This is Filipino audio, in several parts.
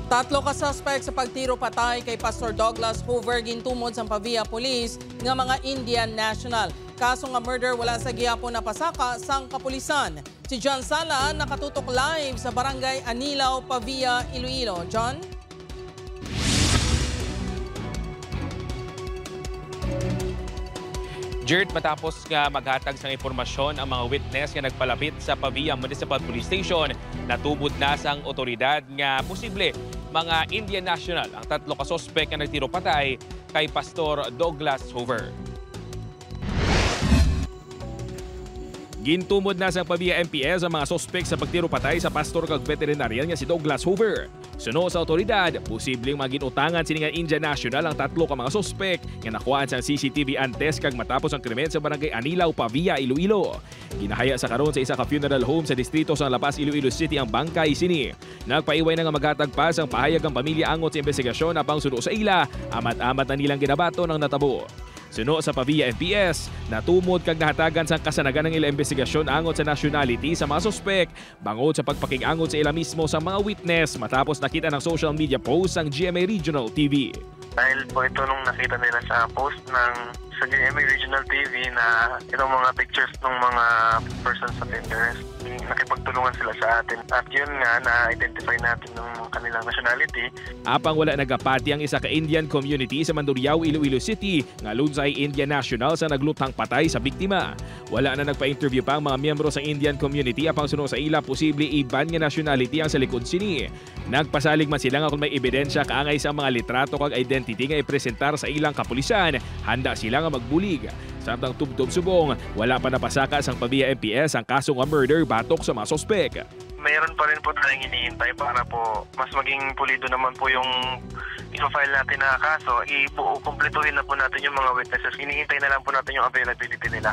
Tatlo ka suspect sa pagtiro patay kay Pastor Douglas Hoover gintumod sa Pavia Police nga mga Indian national. Kaso nga murder wala sa gihapon na pasaka sang kapulisan. Si John Sala nakatutok live sa Barangay Anilaw, Pavia, Iloilo. John? Jert, matapos nga maghatag sang impormasyon ang mga witness nga nagpalapit sa Pavia Municipal Police Station, natubod na sang otoridad nga posible mga Indian national ang tatlo ka sospek nga nagtiro patay kay Pastor Douglas Hoover. Gintumod na sa Pavia MPS ang mga sospek sa pagtiro patay sa pastor kag veterinarian nga si Douglas Hoover. Suno sa otoridad, posibleng maginutangan sini nga Indian national ang tatlo ka mga sospek nga nakuhaan sa CCTV antes kag matapos ang krimen sa Barangay Anilaw, Pavia, Iloilo. Ginahaya sa karon sa isa ka funeral home sa distrito sa La Paz, Iloilo City ang bangkay sini. Nagpaiway na nga magatag pa ang pahayag ang pamilya angot sa investigasyon apang suno sa ila, amat-amat na nilang ginabato ng natabo. Suno sa Pavia MPS, natumod kag nahatagan sa kasanagan ng ilang investigasyon angot sa nationality sa mga sospek, bangod sa pagpakig-angot sa ila mismo sa mga witness matapos nakita ng social media post ang GMA Regional TV. Dahil po ito nung nakita nila sa post sa GMA Regional TV na itong mga pictures ng mga persons of interest, nakipagtulungan sila sa atin. At yun nga, na-identify natin ng kanilang nationality. Apang wala nagapati ang isa ka Indian community sa Mandurriao, Iloilo City, nga lunsay Indian national sa naglutang patay sa biktima. Wala na nagpa-interview pa ang mga miyembro sa Indian community apang suno sa ila posible iban nga nationality ang sa likod sini. Nagpasalig man sila nga kung may ebidensya kaangay sa mga litrato kag identity nga ipresentar sa ilang kapulisan, handa sila nga magbulig. Samtang tubtob subong, wala pa napasaka sang Pavia MPS ang kaso nga murder batok sa mga sospek. Mayroon pa rin po tayong hinihintay para po mas maging pulido naman po yung i-file natin na kaso. Kumpletuhin na po natin yung mga witnesses. Hinihintay na lang po natin yung availability nila.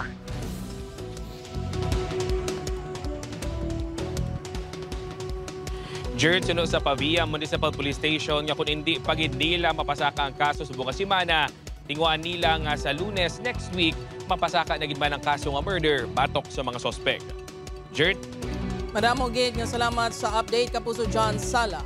Jert, suno sa Pavia Municipal Police Station nga kung hindi pagid nila mapasaka ang kaso sa bukas semana, tinguan nila nga sa Lunes next week mapasaka na gid man ang kaso nga murder batok sa mga sospek. Jert? Madamo gid nga salamat sa update Kapuso John Sala.